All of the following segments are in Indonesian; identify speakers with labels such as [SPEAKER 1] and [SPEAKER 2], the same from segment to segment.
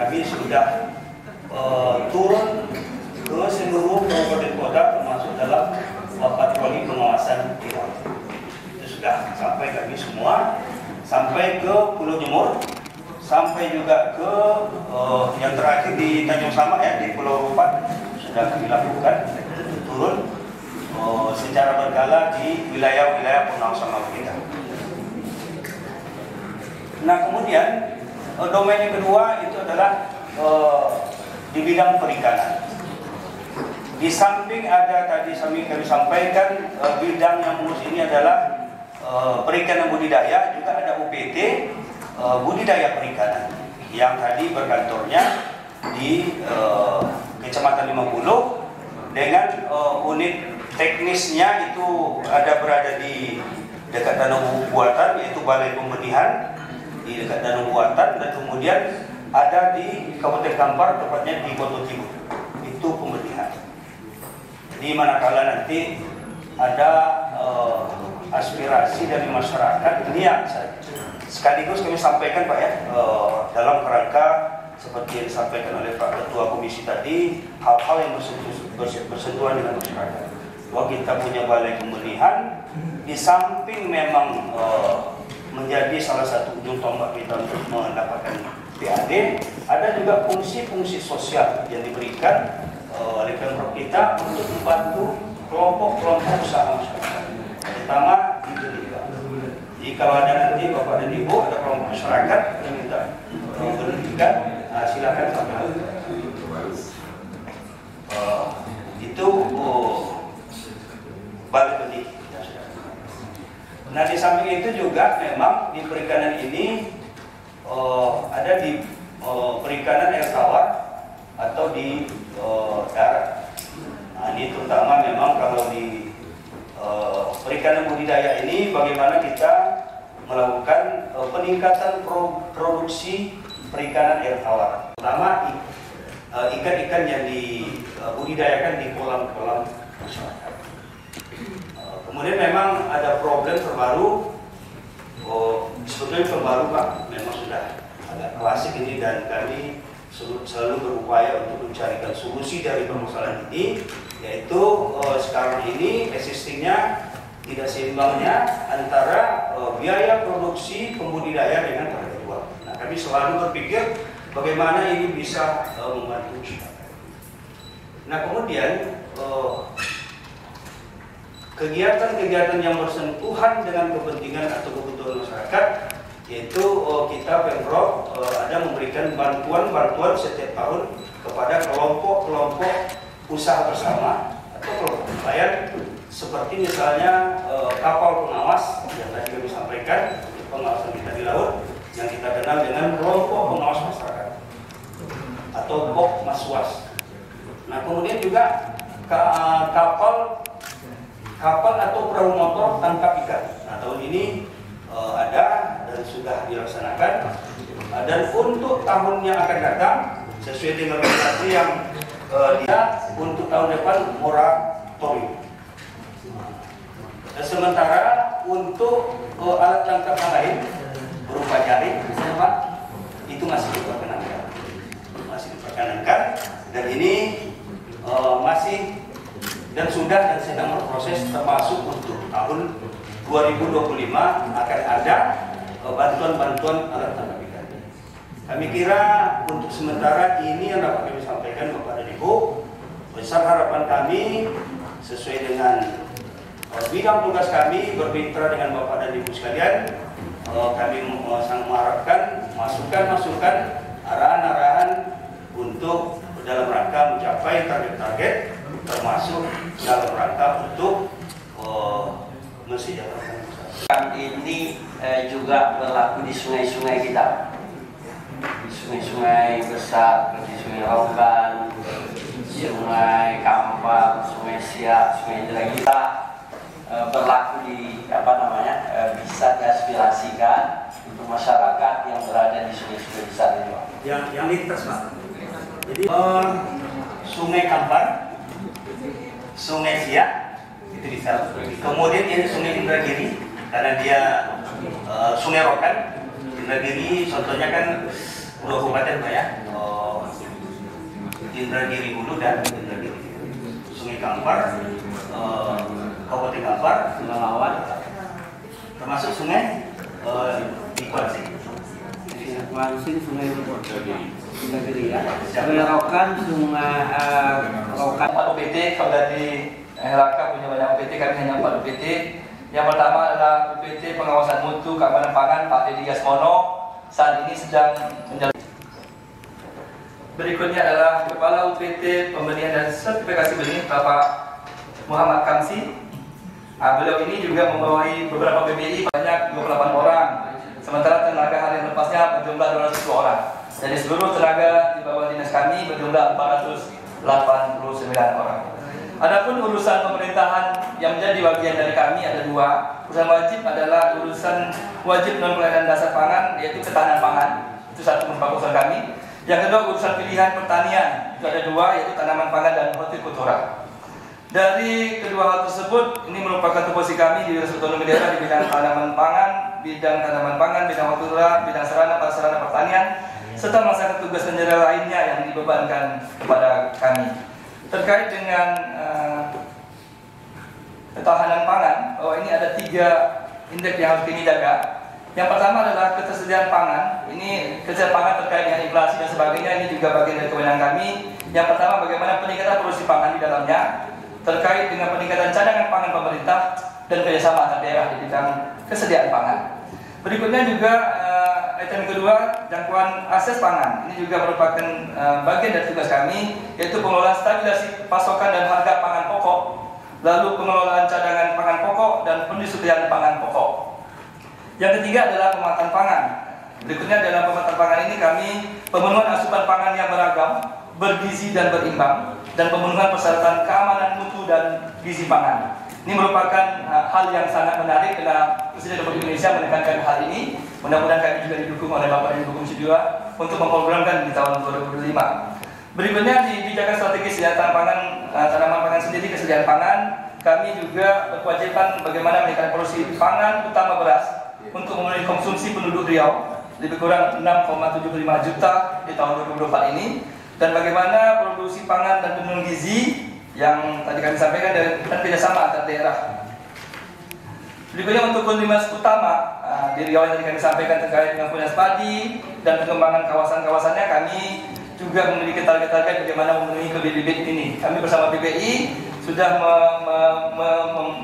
[SPEAKER 1] kami sudah turun ke seluruh kabupaten kota termasuk dalam patroli pengawasan di laut. Itu sudah sampai kami semua, sampai ke Pulau Jemur, sampai juga ke yang terakhir di Tanjung Sama ya, di Pulau Rupat sudah kami lakukan turun secara berkala di wilayah-wilayah pengawasan laut kita. Nah kemudian domain yang kedua itu adalah di bidang perikanan. Di samping ada tadi kami sampaikan bidang yang ngurus ini adalah perikanan budidaya, juga ada UPT budidaya perikanan yang tadi berkantornya di Kecamatan 50 dengan unit teknisnya itu berada di dekat Danau Buatan, yaitu Balai Pembenihan di dekat Danau Buatan, dan kemudian ada di Kabupaten Kampar, tepatnya di Koto Timur, itu pembenihan. Jadi manakala nanti ada aspirasi dari masyarakat, ini yang sekaligus kami sampaikan Pak ya, dalam kerangka seperti yang disampaikan oleh Pak Ketua Komisi tadi, hal-hal yang bersentuhan dengan masyarakat. Bahwa kita punya balai pembenihan, di samping memang menjadi salah satu ujung tombak kita untuk mendapatkan PAD, ada juga fungsi-fungsi sosial yang diberikan oleh Pemprov kita untuk membantu kelompok-kelompok usaha masyarakat, terutama itu juga. Jika ada nanti Bapak dan Ibu ada kelompok masyarakat yang minta pendidikan, silakan sampaikan. Itu balik pendidik. Nah di samping itu juga memang di perikanan ini ada di perikanan air tawar atau di darat. Nah ini terutama memang kalau di perikanan budidaya ini bagaimana kita melakukan peningkatan produksi perikanan air tawar, terutama ikan-ikan yang dibudidayakan di kolam-kolam masyarakat. Kemudian memang ada problem terbaru, sebetulnya terbaru Pak, memang sudah agak klasik ini, dan kami selalu berupaya untuk mencarikan solusi dari permasalahan ini, yaitu sekarang ini existingnya tidak seimbangnya antara biaya produksi pembudidaya dengan harga jual. Nah kami selalu berpikir bagaimana ini bisa membantu masyarakat. Nah kemudian kegiatan-kegiatan yang bersentuhan dengan kepentingan atau kebutuhan masyarakat, yaitu kita Pemprov ada memberikan bantuan-bantuan setiap tahun kepada kelompok-kelompok usaha bersama atau kelompok nelayan, seperti misalnya kapal pengawas yang tadi kami sampaikan, pengawasan kita di laut, yang kita kenal dengan kelompok pengawas masyarakat atau BOK Maswas. Nah kemudian juga kapal atau perahu motor tangkap ikan. Nah tahun ini ada dan sudah dilaksanakan, dan untuk tahun yang akan datang sesuai dengan regulasi yang dia untuk tahun depan moratorium. Sementara untuk alat tangkap yang lain berupa jaring, itu masih diperkenankan, dan ini masih dan sudah dan sedang berproses, termasuk untuk tahun 2025 akan ada bantuan-bantuan alat tangkap ikan. Kami kira untuk sementara ini yang dapat kami sampaikan Bapak dan Ibu. Besar harapan kami sesuai dengan bidang tugas kami bermitra dengan Bapak dan Ibu sekalian, kami sangat mengharapkan masukan-masukan, arahan-arahan untuk dalam rangka mencapai target-target, termasuk dalam rangka untuk mensejahterakan masyarakat.
[SPEAKER 2] Ini juga berlaku di sungai-sungai kita, di sungai-sungai besar seperti Sungai Rokan, Sungai Kampar, Sungai Siak, Sungai Indragiri. Kita berlaku di bisa diaspirasikan untuk masyarakat yang berada di sungai-sungai besar ini, Pak.
[SPEAKER 1] Yang lintas Pak. Jadi Sungai Kampar, Sungai Siak itu bisa. Kemudian ini Sungai Indragiri karena dia Sungai Rokan. Indragiri contohnya kan dua kabupaten Pak ya, Indragiri Hulu dan Indragiri Sungai Kampar, Kabupaten Kampar, Lawan, termasuk sungai di Kuansing.
[SPEAKER 3] Kuansing, Sungai Indragiri ya. Sungai Rokan, Sungai Rokan.
[SPEAKER 4] 4 UPT, kalau dari LHK punya banyak UPT, kami hanya 4 UPT. Yang pertama adalah UPT Pengawasan Mutu Keamanan Pangan Pak Dedi Yasmono, saat ini sedang menjalani. Berikutnya adalah Kepala UPT Pembenihan dan Sertifikasi Benih Bapak Muhammad Kamsi. Beliau ini juga membawai beberapa PBI banyak 28 orang, sementara tenaga harian lepasnya berjumlah 210 orang. Dari seluruh tenaga di bawah dinas kami berjumlah 489 orang. Adapun urusan pemerintahan yang menjadi bagian dari kami ada 2. Urusan wajib adalah urusan wajib non pelayanan dasar pangan, yaitu ketahanan pangan. Itu satu merupakan urusan kami. Yang kedua urusan pilihan pertanian, itu ada 2, yaitu tanaman pangan dan hortikultura. Dari kedua hal tersebut, ini merupakan tupoksi kami di Dinas Otonomi Daerah di bidang tanaman pangan, bidang hortikultura, bidang sarana pertanian, serta melaksanakan tugas dan lainnya yang dibebankan kepada kami. Terkait dengan ketahanan pangan, bahwa ini ada 3 indeks yang harus kami jaga. Yang pertama adalah ketersediaan pangan. Ini ketersediaan pangan terkait dengan inflasi dan sebagainya, ini juga bagian dari kewenangan kami. Yang pertama, bagaimana peningkatan produksi pangan di dalamnya, terkait dengan peningkatan cadangan pangan pemerintah dan kerjasama antar daerah di bidang kesediaan pangan. Berikutnya juga item kedua, jangkauan akses pangan. Ini juga merupakan bagian dari tugas kami, yaitu pengelolaan stabilisasi pasokan dan harga pangan pokok, lalu pengelolaan cadangan pangan pokok dan pendistribusian pangan pokok. Yang ketiga adalah pemanfaatan pangan. Berikutnya dalam pemanfaatan pangan ini kami pemenuhan asupan pangan yang beragam, bergizi dan berimbang, dan pemenuhan persyaratan keamanan mutu dan gizi pangan. Ini merupakan hal yang sangat menarik karena Presiden Republik Indonesia menekankan hal ini. Mudah-mudahan kami juga didukung oleh Bapak dan Ibu Komisi 2 untuk memprogramkan di tahun 2025. Berikutnya di kebijakan strategis kesejahteraan pangan, tanaman pangan sendiri, kesediaan pangan, kami juga berkewajiban bagaimana meningkatkan produksi pangan, utama beras, untuk memenuhi konsumsi penduduk Riau lebih kurang 6,75 juta di tahun 2024 ini, dan bagaimana produksi pangan dan pemenuhan gizi yang tadi kami sampaikan dan kerjasama antar daerah. Berikutnya untuk kontribusi utama di Riau yang tadi kami sampaikan terkait dengan kualitas padi dan pengembangan kawasan-kawasannya, kami juga memiliki target-target bagaimana memenuhi bibit ini. Kami bersama PPI sudah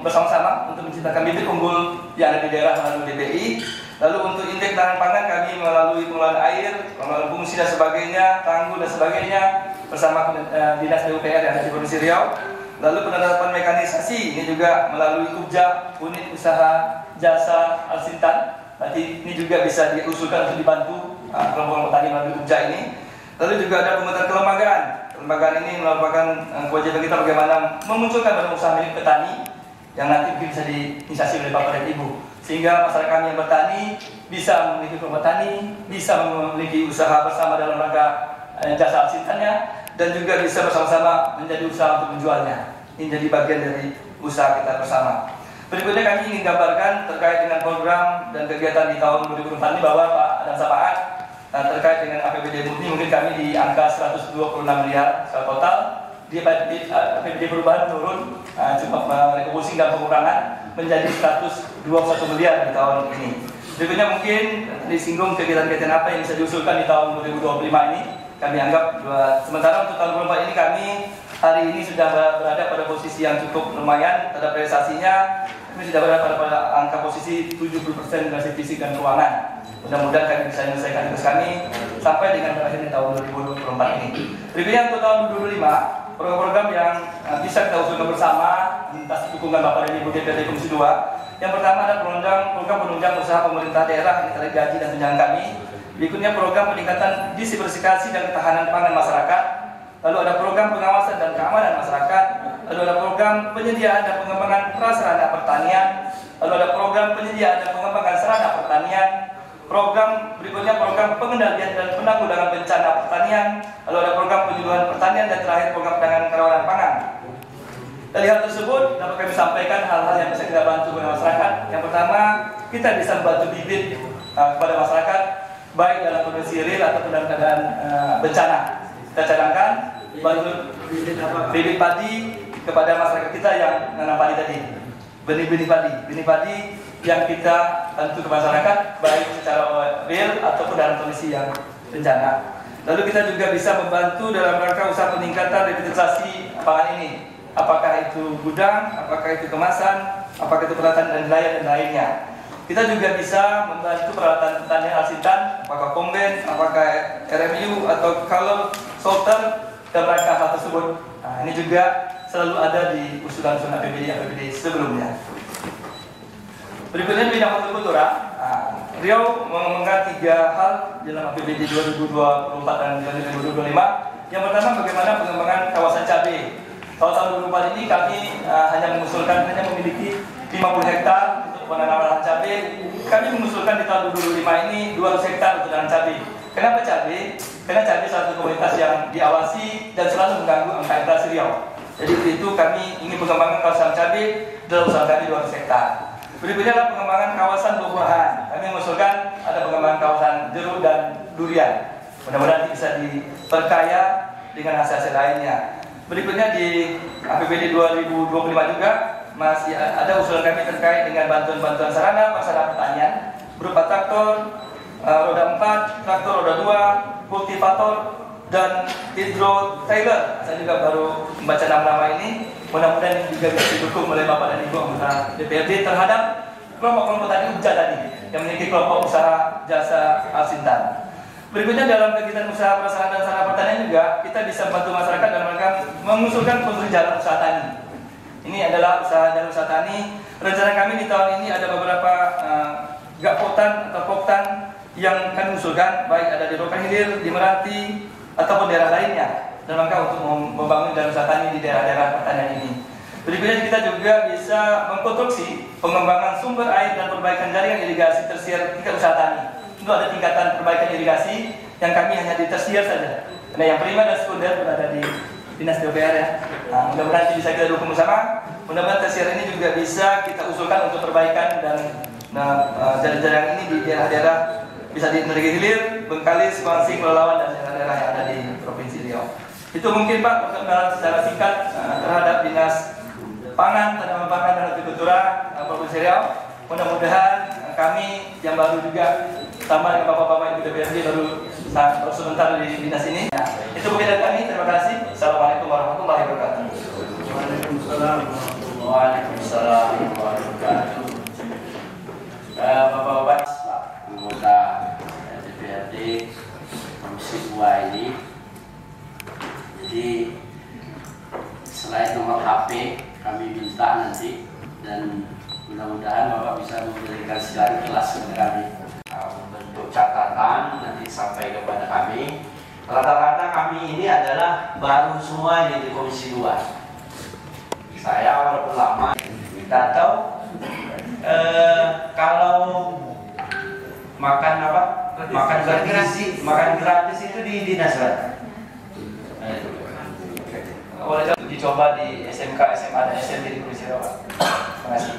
[SPEAKER 4] bersama-sama untuk menciptakan bibit unggul yang ada di daerah melalui DPI. Lalu untuk indeks tahanan pangan kami melalui pengelolaan air, pengelolaan fungsi dan sebagainya, tanggul dan sebagainya bersama Dinas PUPR yang ada di Provinsi Riau. Lalu penerapan mekanisasi ini juga melalui UJA, unit usaha jasa Alsintan. Nanti ini juga bisa diusulkan untuk dibantu kelompok petani melalui UJA ini. Lalu juga ada pemetaan kelembagaan. Kelembagaan ini merupakan kewajiban kita bagaimana memunculkan badan usaha milik petani yang nanti mungkin bisa diinisiasi oleh Bapak dan Ibu, sehingga masyarakat kami yang bertani bisa memiliki kelompok tani, bisa memiliki usaha bersama dalam rangka jasa Alsintannya, dan juga bisa bersama-sama menjadi usaha untuk menjualnya. Ini jadi bagian dari usaha kita bersama. Berikutnya kami ingin gambarkan terkait dengan program dan kegiatan di tahun 2024 ini bahwa Pak Adam Sapaat terkait dengan APBD murni mungkin kami di angka 126 miliar secara total. Di APBD perubahan turun cuma rekomposisi dan pengurangan menjadi 121 miliar di tahun ini. Berikutnya mungkin disinggung kegiatan-kegiatan apa yang bisa diusulkan di tahun 2025 ini. Kami anggap sementara untuk tahun 2024 ini kami hari ini sudah berada pada posisi yang cukup lumayan terhadap realisasinya. Kami sudah berada pada angka posisi 70% dari fisik dan keuangan. Mudah-mudahan kami bisa menyelesaikan tugas kami sampai dengan berakhirnya tahun 2024 ini. Berikutnya untuk tahun 2025, program-program yang bisa kita usulkan bersama atas dukungan Bapak dan Ibu DPRD Komisi 2. Yang pertama adalah program penunjang usaha pemerintah daerah yang terkait gaji dan tunjangan kami. Berikutnya program peningkatan diversifikasi dan ketahanan pangan masyarakat. Lalu ada program pengawasan dan keamanan masyarakat. Lalu ada program penyediaan dan pengembangan prasarana pertanian. Lalu ada program penyediaan dan pengembangan sarana pertanian. Program berikutnya program pengendalian dan penanggulangan bencana pertanian. Lalu ada program penyuluhan pertanian, dan terakhir program penanganan kerawanan pangan. Dari hal tersebut dapat kami sampaikan hal-hal yang bisa kita bantu kepada masyarakat. Yang pertama, kita bisa membantu bibit kepada masyarakat baik dalam kondisi real ataupun dalam keadaan bencana. Kita cadangkan bantu bibit padi kepada masyarakat kita yang nanam padi tadi, benih-benih padi yang kita bantu ke masyarakat baik secara real ataupun dalam kondisi yang bencana. Lalu kita juga bisa membantu dalam rangka usaha peningkatan revitalisasi pangan ini, apakah itu gudang, apakah itu kemasan, apakah itu peralatan dan nelayan dan lainnya. Kita juga bisa membantu peralatan pertanian alsintan, apakah komben, apakah RMU atau color sorter dalam rangka hal tersebut. Nah, ini juga selalu ada di usulan-usulan APBD sebelumnya. Berikutnya di bidang hortikultura, Riau mengembangkan 3 hal dalam APBD 2024 dan 2025. Yang pertama, bagaimana pengembangan kawasan cabai. Kalau tahun 2024 ini kami hanya memiliki 50 hektar untuk penanaman lahan cabai. Kami mengusulkan di tahun 2025 ini 200 hektar untuk tanam cabai. Kenapa cabai? Karena cabai salah satu komunitas yang diawasi dan selalu mengganggu angka inflasi Riau. Jadi itu kami ingin pengembangan kawasan cabai dalam usaha kami 200 hektar. Berikutnya adalah pengembangan kawasan buah-buahan. Kami mengusulkan ada pengembangan kawasan jeruk dan durian. Mudah-mudahan bisa diperkaya dengan hasil-hasil lainnya. Berikutnya di APBD 2025 juga masih ada usulan kami terkait dengan bantuan-bantuan sarana prasarana pertanian berupa traktor roda 4, traktor roda 2, kultivator dan hidro trailer. Saya juga baru membaca nama-nama ini. Mudah-mudahan ini juga bisa didukung oleh Bapak dan Ibu anggota DPRD terhadap kelompok-kelompok tadi yang memiliki kelompok usaha jasa alsintan. Berikutnya dalam kegiatan usaha prasarana dan sarana pertanian juga kita bisa membantu masyarakat dalam rangka mengusulkan konstruksi jalan usaha tani. Ini adalah usaha jalan usaha tani. Rencana kami di tahun ini ada beberapa gakpotan atau poktan yang kami usulkan, baik ada di Rokan Hilir, di Meranti ataupun daerah lainnya, dalam rangka untuk membangun jalan usaha tani di daerah-daerah pertanian ini. Berikutnya kita juga bisa mengkonstruksi pengembangan sumber air dan perbaikan jaringan irigasi tersier tingkat usaha tani. Itu ada tingkatan perbaikan irigasi yang kami hanya di tersier saja. Nah, yang primer dan sekunder berada di Dinas PUPR ya. Nah, mudah-mudahan bisa kita dukung bersama. Mudah-mudahan tersier ini juga bisa kita usulkan untuk perbaikan dan jalan-jalan ini di daerah-daerah bisa di Negeri Hilir, Bengkalis, Kuansing, Pelalawan dan daerah-daerah yang ada di Provinsi Riau. Itu mungkin Pak perkenalan secara singkat terhadap Dinas Pangan, Tanaman Pangan dan Hortikultura Provinsi Riau. Mudah-mudahan kami yang baru juga sama dengan Bapak-Bapak Ibu DPRD baru sebentar di dinas ini. Nah, itu mungkin dari kami. Terima kasih. Assalamualaikum warahmatullahi wabarakatuh.
[SPEAKER 2] Waalaikumsalam warahmatullahi wabarakatuh. Bapak-bapak anggota DPRD Komisi 2 ini. Jadi selain nomor HP kami minta nanti, dan mudah-mudahan Bapak bisa memberikan sekali kelas kepada kami, membentuk catatan nanti sampai kepada kami. Rata-rata kami ini adalah baru semua di Komisi 2. Saya walaupun lama, kita tahu kalau makan apa? Makan gratis itu di dinas kan?
[SPEAKER 4] Boleh dicoba di SMK, SMA dan SMP di Komisi Riau. Terima kasih.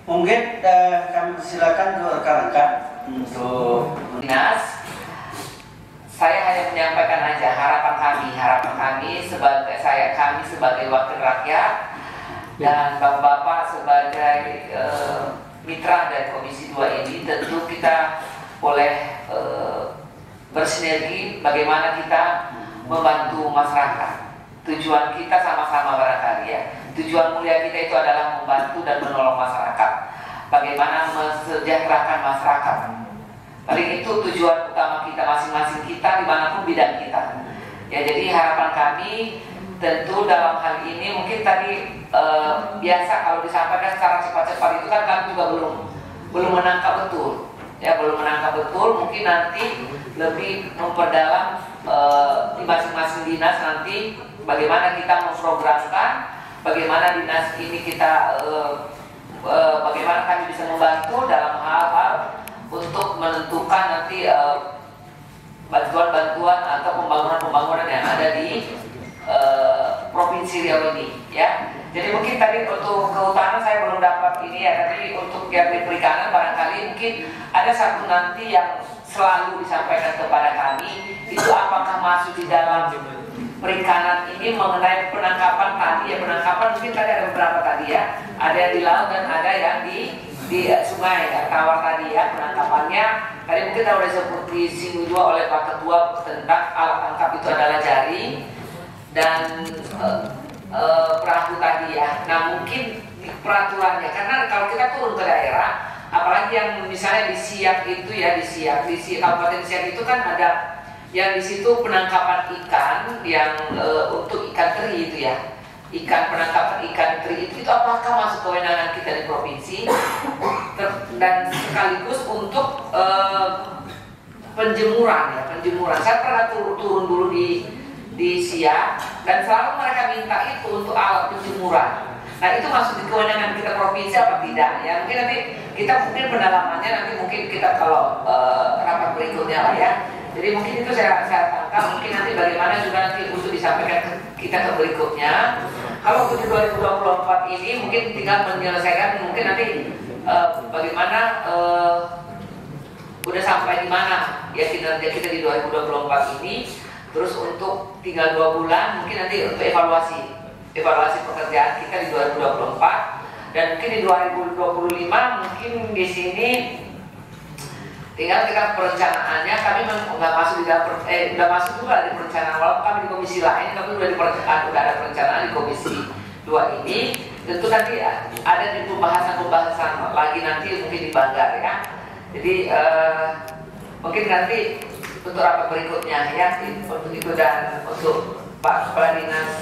[SPEAKER 2] Mungkin kami silakan ke rekan-rekan untuk
[SPEAKER 5] dinas. Saya hanya menyampaikan aja harapan kami sebagai kami sebagai wakil rakyat dan bapak-bapak sebagai mitra dari Komisi 2 ini. Tentu kita boleh bersinergi bagaimana kita membantu masyarakat. Tujuan kita sama-sama barangkali ya. Tujuan mulia kita itu adalah membantu dan menolong masyarakat. Bagaimana mensejahterakan masyarakat. Paling itu tujuan utama kita masing-masing kita dimanapun bidang kita. Ya, jadi harapan kami tentu dalam hal ini mungkin tadi biasa kalau disampaikan secara cepat-cepat itu kan kami juga belum menangkap betul. Ya, belum menangkap betul. Mungkin nanti lebih memperdalam di masing-masing dinas nanti bagaimana kita memprogramkan, bagaimana dinas ini kita bagaimana kami bisa membantu dalam hal-hal untuk menentukan nanti bantuan-bantuan atau pembangunan-pembangunan yang ada di Provinsi Riau ini ya. Jadi mungkin tadi untuk kehutanan saya belum dapat ini ya, tapi untuk yang di perikanan barangkali mungkin ada satu nanti yang selalu disampaikan kepada kami, itu apakah masuk di dalam perikanan ini mengenai penangkapan tadi ya, penangkapan mungkin tadi ada beberapa tadi ya, ada yang di laut dan ada yang di sungai ya, tawar tadi ya penangkapannya. Tadi mungkin sudah disebut disinggung juga oleh Pak Ketua tentang alat tangkap itu adalah jaring dan perahu tadi ya. Nah mungkin peraturannya, karena kalau kita turun ke daerah, apalagi yang misalnya di Siak itu ya, di Kabupaten Siak itu kan ada yang di situ penangkapan ikan yang untuk ikan teri itu ya, penangkapan ikan teri itu apakah masuk kewenangan kita di provinsi dan sekaligus untuk penjemuran ya, penjemuran. Saya pernah turun dulu di Siak dan selalu mereka minta itu untuk alat penjemuran. Nah itu masuk di kewenangan kita provinsi apa tidak ya? Mungkin nanti kita pendalamannya nanti mungkin kita kalau rapat berikutnya lah ya. Jadi mungkin itu saya tangkap, mungkin nanti bagaimana juga nanti untuk disampaikan kita ke berikutnya. Kalau untuk 2024 ini mungkin tinggal menyelesaikan mungkin nanti bagaimana udah sampai di mana ya kinerja kita di 2024 ini. Terus untuk tinggal 2 bulan mungkin nanti untuk evaluasi pekerjaan kita di 2024 dan mungkin di 2025 mungkin di sini tinggal kita perencanaannya. Kami nggak masuk di dalam udah masuk juga di perencanaan, walaupun kami di komisi lain kami udah ada perencanaan di komisi 2 ini. Tentu nanti ada di pembahasan lagi nanti mungkin di Banggar ya. Jadi mungkin nanti untuk rapat berikutnya ya untuk itu, dan untuk Pak Kepala Dinas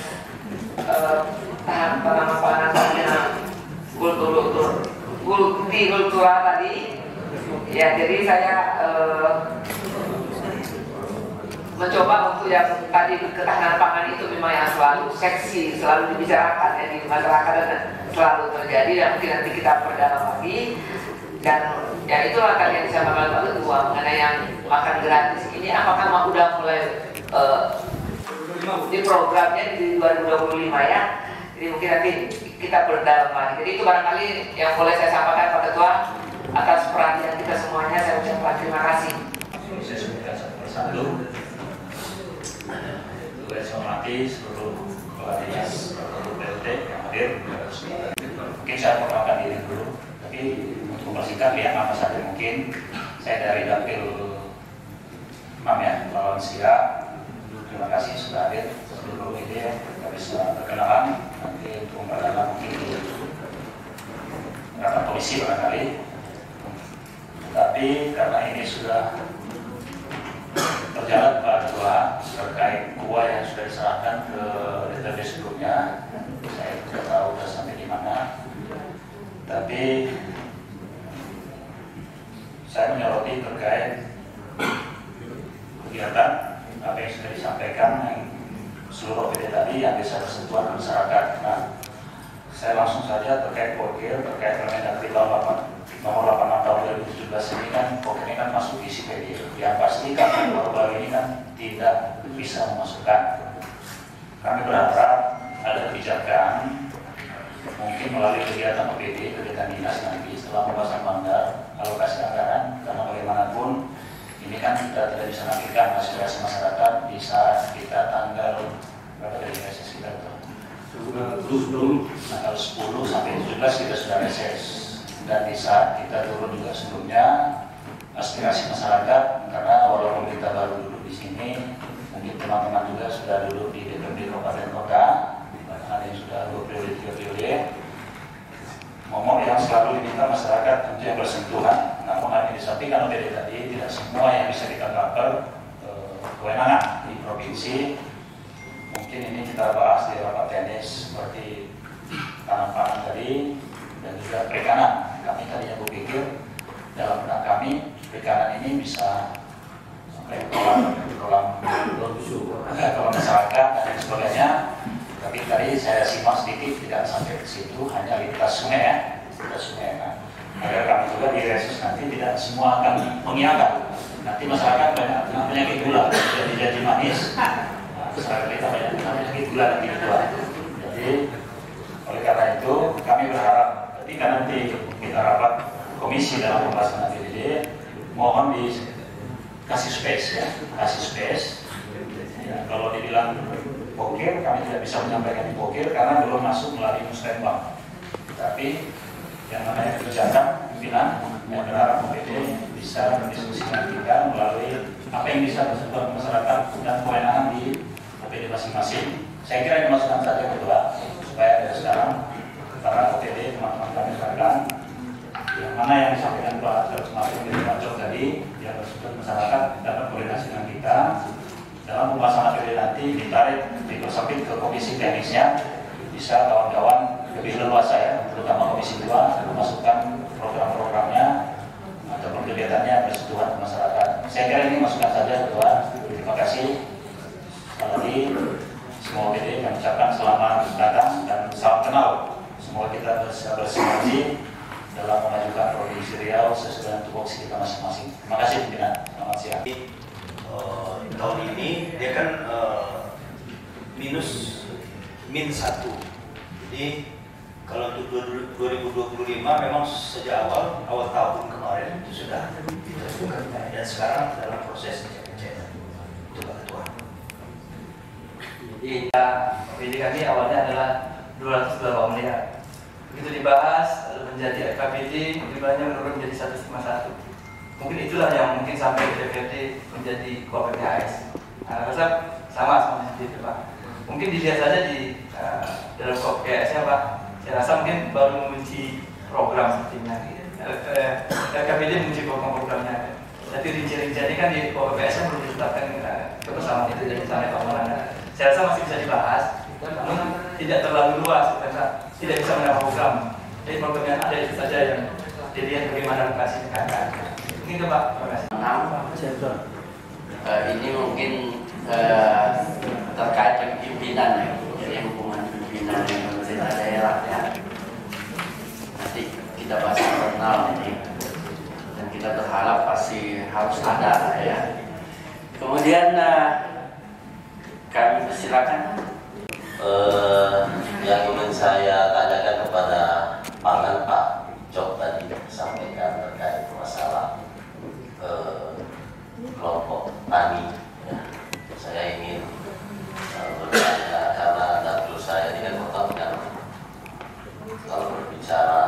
[SPEAKER 5] kultural tadi ya. Jadi saya mencoba untuk yang tadi ketahanan pangan itu memang yang selalu seksi, selalu dibicarakan ya di masyarakat dan selalu terjadi, dan mungkin nanti kita perdalam lagi. Dan ya itulah tadi yang disampaikan Pak Ketua mengenai yang makan gratis ini, apakah udah mulai di programnya di 2025 ya. Jadi mungkin nanti kita berdalam lagi. Jadi itu barangkali yang boleh saya sampaikan Pak Ketua atas perhatian kita semuanya. Saya ucapkan terima kasih.
[SPEAKER 1] Saya sebutkan satu persatu. Saya hormati seluruh kepala dinas, seluruh PLT yang hadir. Mungkin saya perkenalkan diri dulu, tapi untuk mempersingkat lihat nama saya mungkin saya dari Dapil Imam ya, Lawan Siak. Terima kasih sudah hadir. Seluruh ide kita bisa perkenalan nanti untuk memperdalam mungkin di rapat komisi barangkali. Tapi karena ini sudah berjalan Pak Ketua terkait kuah yang sudah diserahkan ke DPRD sebelumnya, saya tidak tahu sudah sampai di mana. Tapi saya menyoroti terkait kegiatan apa yang sudah disampaikan yang seluruh PD tadi yang bisa bersentuhan dengan masyarakat. Nah, saya langsung saja terkait wakil terkait Permendagri nomor 86 tahun 2017 ini kan wakil ini kan masuk isi PD. Yang pasti kami baru-baru ini kan tidak bisa memasukkan. Kami berharap ada kebijakan mungkin melalui kegiatan OPD, kegiatan dinas nanti setelah pembahasan Banggar alokasi anggaran, karena bagaimanapun ini kan kita tidak bisa nafikan aspirasi masyarakat di saat kita tanggal berapa dari reses kita itu? Tanggal 10 sampai 17 kita sudah reses, dan di saat kita turun juga sebelumnya aspirasi masyarakat, karena walaupun kita baru duduk di sini, mungkin teman-teman juga sudah duduk di DPRD Kabupaten Kota, bahkan ada yang sudah 2 periode 3 periode. Momok yang selalu diminta masyarakat tentu yang bersentuhan. Namun hal ini disampaikan oleh tadi, tidak semua yang bisa kita cover kewenangan di provinsi. Mungkin ini kita bahas di rapat teknis seperti tanam pangan tadi dan juga perikanan. Kami tadinya berpikir dalam benak kami perikanan ini bisa sampai kolam masyarakat dan lain sebagainya. Tapi tadi saya simak sedikit, tidak sampai ke situ, hanya lintas sungai ya, lintas sungai kan. Agar kami juga di reses nanti tidak semua akan mengiakan. Nanti masyarakat banyak penyakit gula, jadi manis. Masyarakat kita banyak penyakit gula nanti itu. Jadi
[SPEAKER 6] Oleh karena itu kami berharap ketika nanti kita rapat komisi dalam pembahasan APBD, mohon dikasih space ya, kasih space. Ya, kalau dibilang pokir, kami tidak bisa menyampaikan di pokir karena belum masuk melalui musrembang. Tapi yang namanya kebijakan pimpinan, yang berharap OPD bisa mendiskusikan kita melalui apa yang bisa tersebar masyarakat dan kewenangan di OPD masing-masing. Saya kira ini masukan saja Ketua, supaya dari sekarang para OPD teman-teman kami rekan yang mana yang disampaikan Pak Jok tadi, yang tersebut masyarakat dapat koordinasi dengan kita dalam pembahasan APBD nanti ditarik dipersempit ke komisi teknisnya, bisa kawan-kawan lebih leluasa ya, terutama komisi 2 memasukkan program-programnya ataupun kegiatannya bersentuhan ke masyarakat. Saya kira ini masukan saja Ketua. Terima kasih. Sekali lagi semua OPD kami ucapkan selamat datang dan salam kenal. Semoga kita bisa bersinergi dalam memajukan Provinsi Riau sesuai dengan tupoksi kita masing-masing. Terima kasih pimpinan. Selamat siang.
[SPEAKER 1] Tahun ini dia kan -1. Jadi kalau untuk 2025 memang sejak awal tahun kemarin itu sudah ditentukan dan sekarang dalam proses cek-cek. Itu Pak Ketua.
[SPEAKER 4] Jadi OPD kami awalnya adalah 200 miliar. Begitu dibahas lalu menjadi RKPD, jumlahnya menurun menjadi 151. Mungkin itulah yang mungkin sampai ke DPRD menjadi KPPAS. Rasa sama seperti itu Pak. Mungkin dilihat saja di dalam KPPAS-nya Pak. Saya rasa mungkin baru mengunci program sepertinya. RKPD mengunci program-programnya. Tapi rincian-rinciannya kan di KPPAS-nya belum ditetapkan kebersamaan itu jadi sampai Pak Maulana. Saya rasa masih bisa dibahas, namun tidak terlalu luas karena tidak bisa menambah program. Jadi program yang ada itu saja yang dilihat bagaimana lokasi kakak. Ini Pak, terima kasih.
[SPEAKER 2] Ini mungkin terkait dengan pimpinan ya, jadi hubungan pimpinan dengan pemerintah daerah ya. Nanti kita bahas internal ini dan kita berharap pasti harus ada ya. Kemudian kami persilakan yang ingin saya tanyakan kepada Pangan Pak Jok tadi sampaikan terkait masalah kelompok tani ya. Saya ingin bertanya karena dapur saya ini kan kan kalau berbicara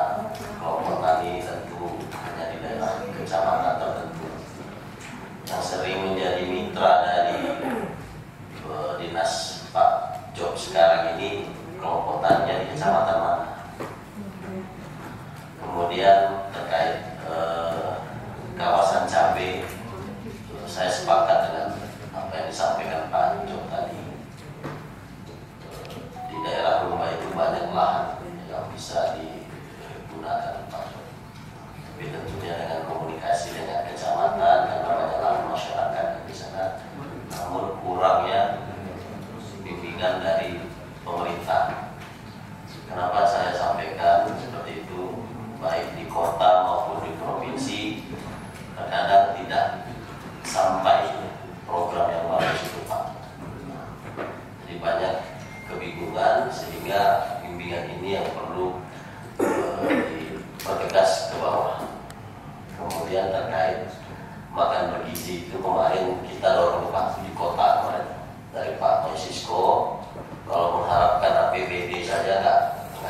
[SPEAKER 2] kelompok tani tentu hanya di daerah kecamatan tertentu yang sering menjadi mitra dari dinas Pak Jok sekarang ini kelompok tani di kecamatan mana. Kemudian terkait kawasan cabai, saya sepakat dengan apa yang disampaikan Pak Jok tadi. Di daerah rumah itu banyak lahan yang bisa digunakan Pak Jok. Tapi tentunya dengan komunikasi dengan kecamatan karena banyak lahan masyarakat di sana. Namun kurangnya bimbingan dari pemerintah. Kenapa saya sampaikan seperti itu? Baik di kota maupun di provinsi terkadang tidak sampai program yang bagus itu Pak. Jadi banyak kebingungan sehingga bimbingan ini yang perlu dipertegas ke bawah. Kemudian terkait makan bergizi itu kemarin kita dorong Pak di kota kemarin dari Pak Francisco. Kalau mengharapkan APBD saja nggak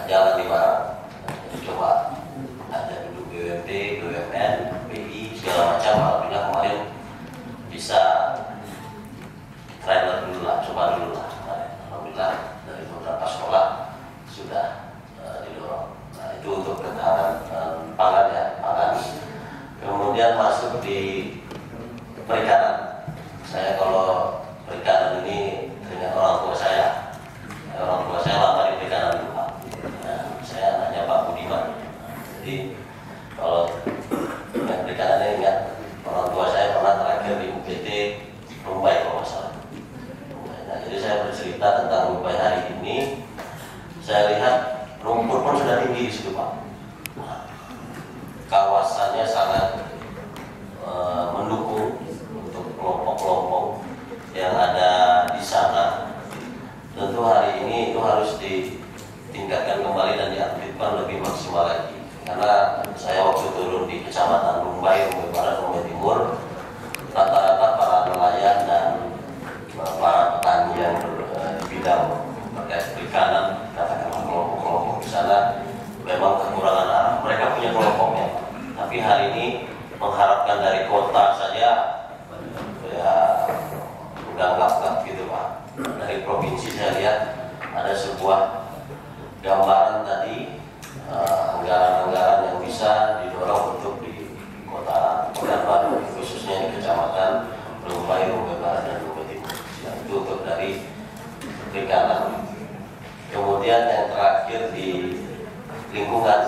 [SPEAKER 2] jalan di Barat. Jadi coba ada duduk BUMD, BUMN, BI segala macam. Alhamdulillah kemarin bisa trailer dulu lah, coba dulu lah. Alhamdulillah dari beberapa sekolah sudah didorong. Nah itu untuk ketahanan pangan ya, pangan. Kemudian masuk di perikanan. Saya kalau perikanan ini dengan orang tua saya lama di perikanan dulu Pak. Nah, saya anaknya Pak Budiman. Jadi kalau yang perikanan ini ingat orang tua saya pernah terakhir di UPT Rumbai kalau nggak salah. Nah, jadi saya bercerita tentang Rumbai hari ini. Saya lihat rumput pun sudah tinggi di situ Pak. Kawasannya sangat mendukung untuk kelompok-kelompok
[SPEAKER 7] ada sebuah gambaran tadi anggaran-anggaran yang bisa didorong untuk di kota Pekanbaru, khususnya di kecamatan Lumbai, Lumbai Barat dan Lumbai Timur. Itu untuk dari perikanan. Kemudian yang terakhir di lingkungan,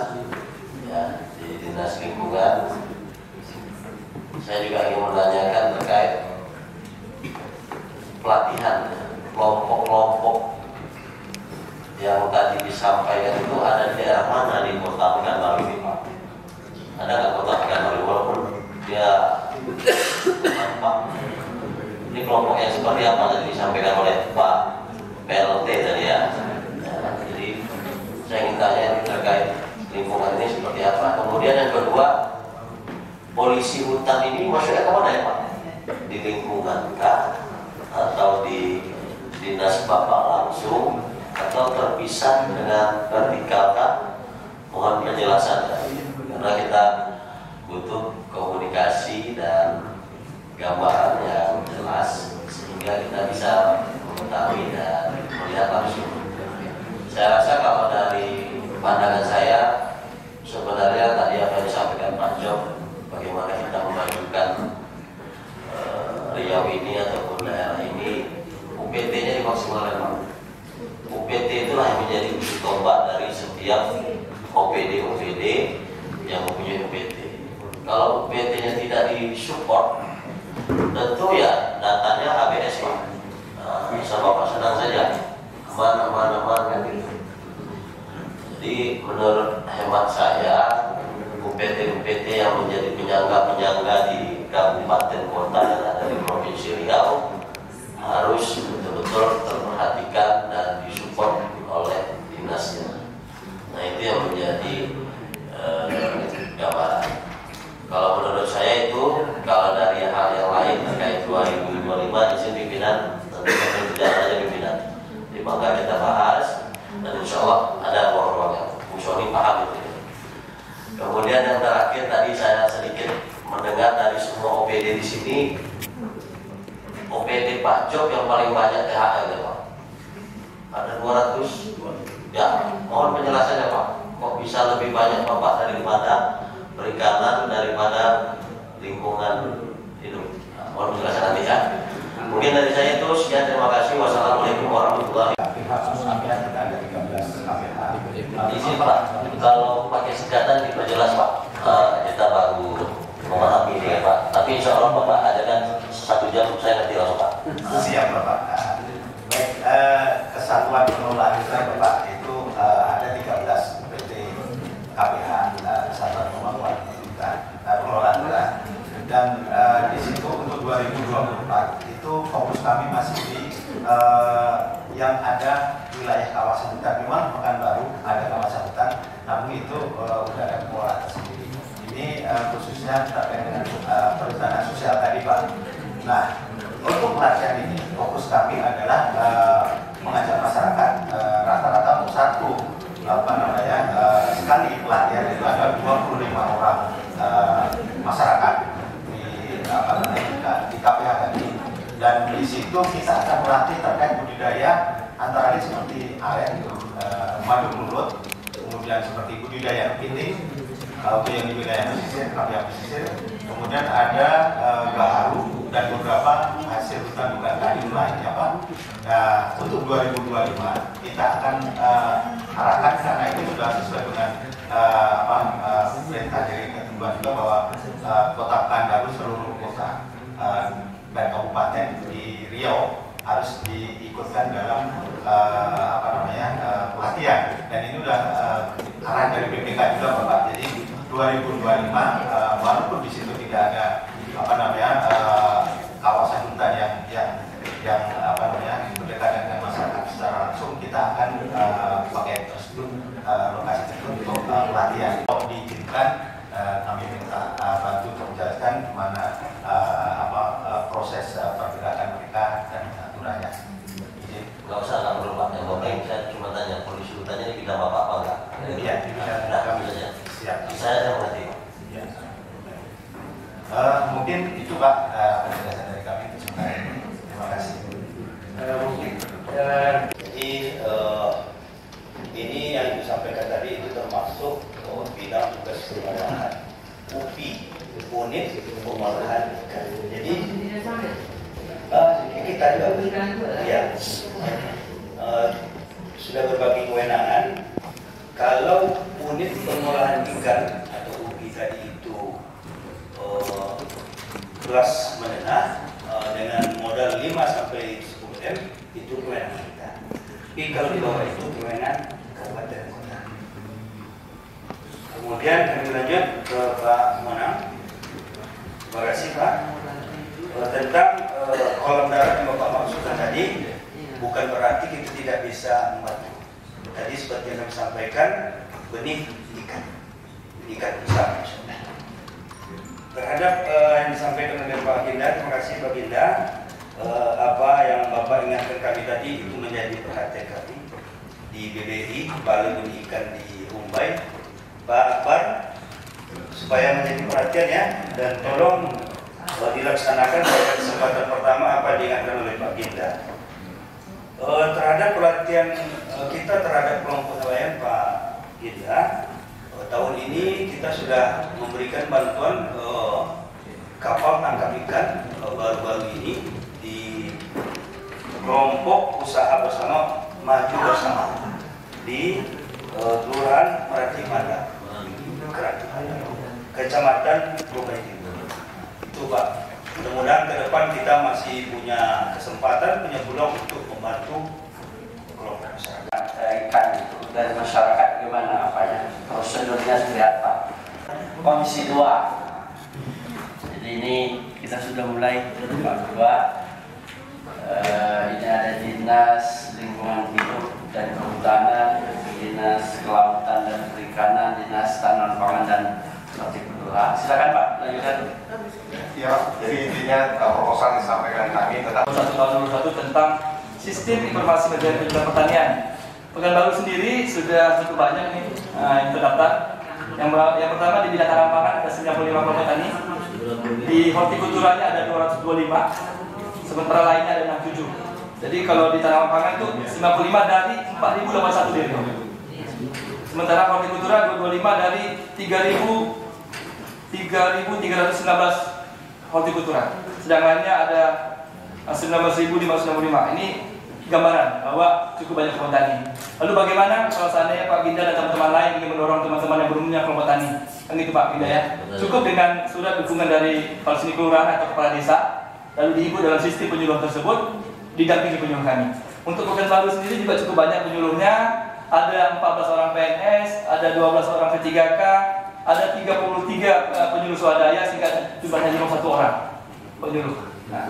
[SPEAKER 7] ya, di dinas lingkungan, saya juga ingin menanyakan terkait pelatihan kelompok-kelompok yang tadi disampaikan itu ada di daerah mana di kota Pekanbaru ini, Pak? Ada nggak kota Pekanbaru walaupun dia nampak? Ini kelompok yang seperti apa tadi disampaikan oleh Pak PLT tadi ya. Jadi saya ingin tanya ini terkait lingkungan ini seperti apa. Kemudian yang kedua, polisi hutan ini maksudnya kemana ya Pak? Di lingkungan kah? Atau di dinas Bapak langsung? Atau terpisah dengan vertikal kah? Mohon penjelasan karena kita butuh komunikasi dan gambaran yang jelas sehingga kita bisa mengetahui dan melihat langsung. Saya rasa kalau dari pandangan saya sebenarnya tadi apa yang disampaikan Pak Jok, bagaimana kita memajukan Riau ini ataupun daerah ini, UPT-nya dimaksimalkan. UPT itulah yang menjadi ujung tombak dari setiap OPD yang mempunyai UPT. Kalau UPT-nya tidak disupport, tentu ya datanya HBS Pak. Bisa Bapak senang saja aman kan gitu. Jadi menurut hemat saya UPT yang menjadi penyangga-penyangga di kabupaten kota yang ada di Provinsi Riau harus betul-betul terperhatikan dan disupport oleh dinasnya. Nah itu yang menjadi gambaran. Kalau menurut saya itu, kalau dari hal yang lain terkait 2025 di sini pimpinan tentu tidak ada pimpinan. Di maka kita bahas dan insya Allah ada ruang-ruang yang Musoni paham itu. Kemudian yang terakhir tadi saya sedikit mendengar dari semua OPD di sini, OPD Pak Jok yang paling banyak THR ya Pak. Ada 200. Ya, mohon penjelasannya Pak. Kok bisa lebih banyak Bapak daripada perikanan, daripada lingkungan hidup? Nah, mohon penjelasan nanti ya. Mungkin dari saya itu sekian, terima kasih. Wassalamualaikum warahmatullahi wabarakatuh. Di sini Pak, kalau pakai singkatan diperjelas Pak. Kita baru memahami ini ya Pak. Tapi insya Allah Bapak ada kan 1 jam saya ngerti langsung Pak.
[SPEAKER 8] Siap Bapak. Baik, kesatuan pengelola hutan Bapak itu ada 13 PT KPH, kesatuan pengelola hutan. Dan di situ untuk 2024 itu fokus kami masih di yang ada wilayah kawasan hutan. Memang Pekanbaru ada kawasan hutan, namun itu sudah ada pengelola tersendiri. Ini khususnya terkait dengan perhutanan sosial tadi Pak. Nah, untuk pelatihan ini fokus kami adalah mengajak masyarakat rata-rata untuk satu sekali pelatihan itu ada 25 orang masyarakat di KPH tadi, dan di situ kita akan melatih terkait budidaya antara lain seperti aren, madu mulut, kemudian seperti budidaya kepiting, yang di wilayah pesisir, KPH pesisir, kemudian ada gaharu dan beberapa hasil hutan bukan kayu lainnya Pak. Nah, untuk 2025 kita akan arahkan karena itu sudah sesuai dengan perintah dari ketentuan juga bahwa Kota Pekanbaru seluruh kota dan kabupaten di Riau harus diikutkan dalam pelatihan, dan ini sudah arahan dari BPK juga Bapak. Jadi 2025 walaupun di situ tidak ada kawasan hutan yang berdekatan dengan masyarakat secara langsung, kita akan pakai tersebut lokasi tersebut untuk pelatihan. Kalau diizinkan kami minta bantu untuk menjelaskan mana proses pergerakan mereka dan aturannya.
[SPEAKER 7] Nggak usah nggak perlu Pak. Yang penting saya cuma tanya polisi hutannya di bidang Bapak apa enggak?
[SPEAKER 8] Iya, di bidang kami saja. Siap.
[SPEAKER 7] Saya mengerti.
[SPEAKER 8] Ya. Mungkin itu Pak penjelasan dari kami untuk sementara ini. Terima
[SPEAKER 1] kita juga ya, sudah berbagi kewenangan. Kalau unit pengolahan ikan atau UPI tadi itu kelas menengah dengan modal 5 sampai 10 M, itu kewenangan kita. Tapi kalau di bawah itu kewenangan kabupaten kota. Kemudian kami lanjut ke Pak Monang. Terima kasih Pak. Tentang kolam darat yang Bapak maksudkan tadi, bukan berarti kita tidak bisa membantu. Tadi seperti yang kami sampaikan, benih ikan besar. Terhadap yang disampaikan oleh Pak Ginda, terima kasih Pak Ginda. Apa yang Bapak ingatkan kami tadi itu menjadi perhatian kami di BBI, Balai Benih Ikan di Rumbai. Pak Akbar, supaya menjadi perhatian ya, dan tolong dilaksanakan pada kesempatan pertama apa diingatkan oleh Pak Ginda. Terhadap pelatihan kita terhadap kelompok nelayan Pak Ginda, tahun ini kita sudah memberikan bantuan kapal tangkap ikan baru-baru ini di kelompok usaha bersama maju bersama di Kelurahan Meranti Mada, Kecamatan Rumbai Timur. Itu Pak. Mudah-mudahan ke depan kita masih punya kesempatan, punya peluang untuk membantu kelompok masyarakat.
[SPEAKER 2] Ikan itu dari masyarakat gimana apanya? Prosedurnya seperti apa? Komisi 2. Jadi ini kita sudah mulai Pak 2. Ini ada Dinas Lingkungan Hidup dan Kehutanan, Dinas Kelautan dan Perikanan, Dinas Tanaman Pangan dan Hortikultura. Silakan Pak, lanjutkan.
[SPEAKER 9] Ya, jadi intinya proposal disampaikan kami tentang
[SPEAKER 4] 1 tahun 2021 tentang sistem informasi manajemen pertanian. Pekanbaru sendiri sudah cukup banyak nih yang terdaftar. Yang pertama di bidang tanaman pangan ada 95 kelompok tani. Di hortikulturanya ada 225, sementara lainnya ada 67. Jadi kalau di tanaman pangan itu 55 dari 4.081 diri. Sementara hortikultura 225 dari 3.319 hortikultura. Sedang lainnya ada 19.595. Ini gambaran bahwa cukup banyak kelompok tani. Lalu bagaimana kalau seandainya Pak Ginda dan teman-teman lain ingin mendorong teman-teman yang belum punya kelompok tani? Kan gitu Pak Ginda ya. Cukup dengan surat dukungan dari kepala sini kelurahan atau kepala desa, lalu diikut dalam sistem penyuluhan tersebut, didampingi penyuluh kami. Untuk Pekanbaru sendiri juga cukup banyak penyuluhnya. Ada 14 orang PNS, ada 12 orang P3K, ada 33 penyuluh swadaya sehingga jumlahnya cuma 1 orang penyuluh. Nah,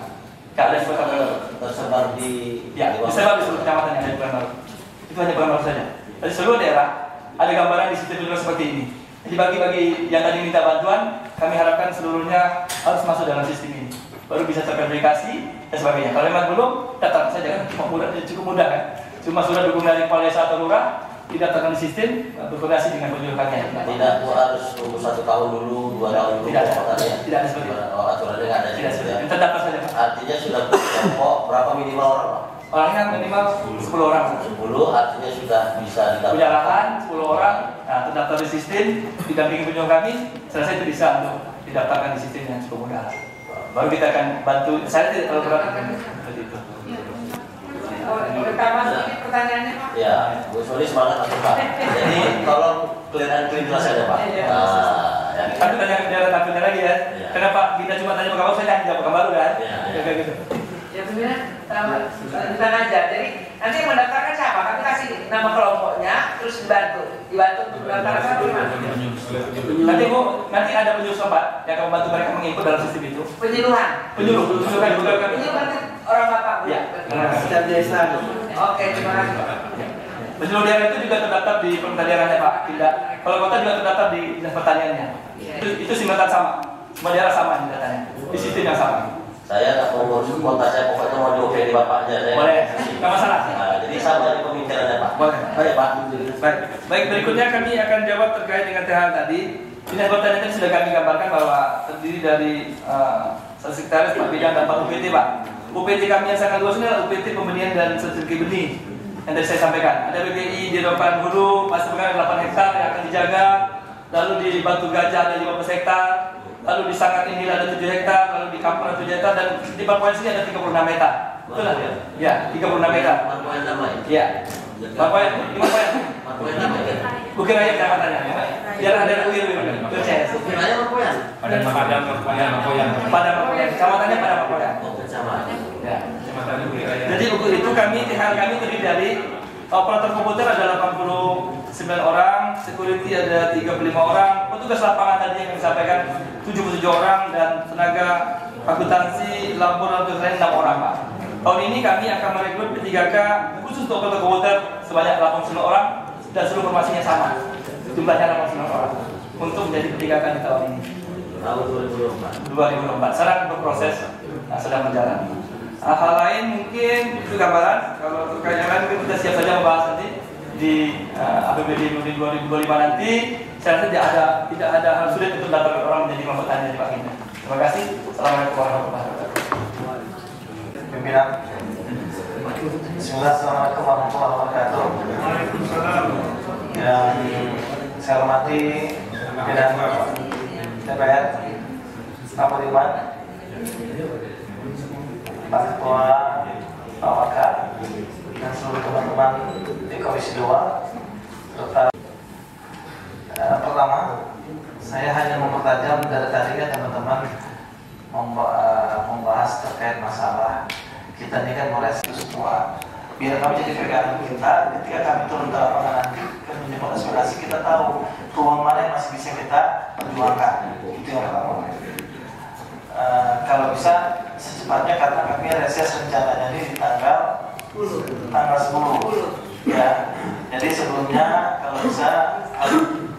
[SPEAKER 4] ada di Pekanbaru.
[SPEAKER 7] Tersebar di
[SPEAKER 4] tersebar di seluruh kecamatan yang ada di Pekanbaru. Itu hanya Pekanbaru saja. Dari seluruh daerah ada gambaran di sistem penyuluh seperti ini. Jadi bagi yang tadi minta bantuan, kami harapkan seluruhnya harus masuk dalam sistem ini. Baru bisa terverifikasi dan sebagainya. Kalau memang belum, datang saja kan, cukup mudah kan. Cuma sudah dukung dari kepala desa atau lurah, didaftarkan di sistem, berkoordinasi dengan penyuluh kami.
[SPEAKER 7] Tidak harus tunggu 1 tahun dulu, 2 tahun dulu.
[SPEAKER 4] Tidak ada seperti itu.
[SPEAKER 7] Aturannya nggak ada.
[SPEAKER 4] Tidak seperti itu. Terdaftar saja Pak.
[SPEAKER 7] Artinya sudah kelompok berapa minimal orang Pak?
[SPEAKER 4] Orangnya minimal 10 orang.
[SPEAKER 7] 10 artinya sudah bisa didaftar.
[SPEAKER 4] Punya lahan 10 orang, nah, terdaftar di sistem, didampingi penyuluh kami, selesai itu bisa untuk didaftarkan di sistem yang cukup mudah. Baru kita akan bantu. Saya tidak terlalu berat seperti itu.
[SPEAKER 5] Pertama sedikit pertanyaannya Pak.
[SPEAKER 7] Ya, Bu Soli semangat Pak. Jadi tolong clear and clean jelas saja Pak.
[SPEAKER 4] Tapi tanya daerah lagi ya. Kenapa Ginda cuma tanya Pekanbaru, saya hanya jawab Pekanbaru kan? Kayak gitu.
[SPEAKER 5] Ya sebenarnya lanjutan aja. Jadi nanti yang mendaftarkan siapa? Kami kasih nama kelompoknya, terus dibantu untuk mendaftarkan gimana?
[SPEAKER 4] Nanti ada penyuluh setempat yang akan membantu mereka menginput dalam sistem itu.
[SPEAKER 5] Penyuluhan.
[SPEAKER 4] Penyuluh kami.
[SPEAKER 5] Penyuluhan orang Bapak.
[SPEAKER 4] Ya.
[SPEAKER 3] Setiap desa.
[SPEAKER 5] Oke, terima kasih.
[SPEAKER 4] Penyuluh daerah itu juga terdaftar di pemerintah daerahnya Pak Ginda. Kalau kota juga terdaftar di dinas pertaniannya. Itu simultan sama. Semua daerah sama di datanya. Di sistem yang sama.
[SPEAKER 7] Saya nggak mau ngurus kota, saya pokoknya mau di OPD Bapak aja.
[SPEAKER 4] Boleh, nggak masalah.
[SPEAKER 7] Nah, jadi sama di pemikirannya Pak.
[SPEAKER 4] Boleh.
[SPEAKER 7] Baik Pak.
[SPEAKER 4] Baik, berikutnya kami akan jawab terkait dengan THL tadi. Dinas pertanian tadi sudah kami gambarkan bahwa terdiri dari sekretaris, Pak Bidang dan Pak UPT Pak. UPT kami yang sangat luas ini adalah UPT pembenihan dan sertifikat benih yang tadi saya sampaikan. Ada BPI di Rokan Hulu, masih ada 8 hektar yang akan dijaga. Lalu di Batu Gajah ada 15 hektar. Lalu di Sangat Inil ada 7 hektar, lalu di Kampung ada 7 hektar, dan di Pakuan sini ada 36 hektar Betul lah ya? Ya, 36 meter. Ya. 4 poin, 5 poin. Bukit Raya kecamatannya. Jalan daerah Uir. Bukit Raya Mapoyan. Padang Mapoyan. Kecamatannya Padang Mapoyan. Ya. Jadi itu THR kami terdiri dari operator komputer ada 89 orang, security ada 35 orang, petugas lapangan tadi yang disampaikan 77 orang, dan tenaga akuntansi laboratorium lain 6 orang, Pak. Tahun ini kami akan merekrut P3K khusus untuk operator komputer sebanyak 89 orang dan seluruh formasinya sama. Jumlahnya 89 orang untuk menjadi P3K di tahun ini. Tahun 2024. Sekarang berproses, sedang berjalan. Hal lain mungkin itu gambaran. Kalau terkait yang lain kita siap saja membahas nanti di APBD 2025 nanti. Saya rasa tidak ada hal sulit untuk datang orang menjadi kelompok tanya di Pak Ginda. Terima kasih. Assalamualaikum warahmatullahi wabarakatuh.
[SPEAKER 8] Pimpinan. Assalamualaikum warahmatullahi wabarakatuh. Yang saya hormati pimpinan DPR, Pak Budiman, Pak Ketua, Pak Wakil, dan seluruh teman-teman di Komisi 2. Pertama, saya hanya mempertajam dari tadi ya teman-teman membahas terkait masalah kita ini kan merespon semua. Biar kami jadi pegangan kita ketika kami turun ke lapangan nanti kami menyebut aspirasi, kita tahu peluang mana yang masih bisa kita perjuangkan. Itu yang pertama. Kalau bisa secepatnya, karena kami reses rencananya ini di tanggal 10 ya. Jadi sebelumnya kalau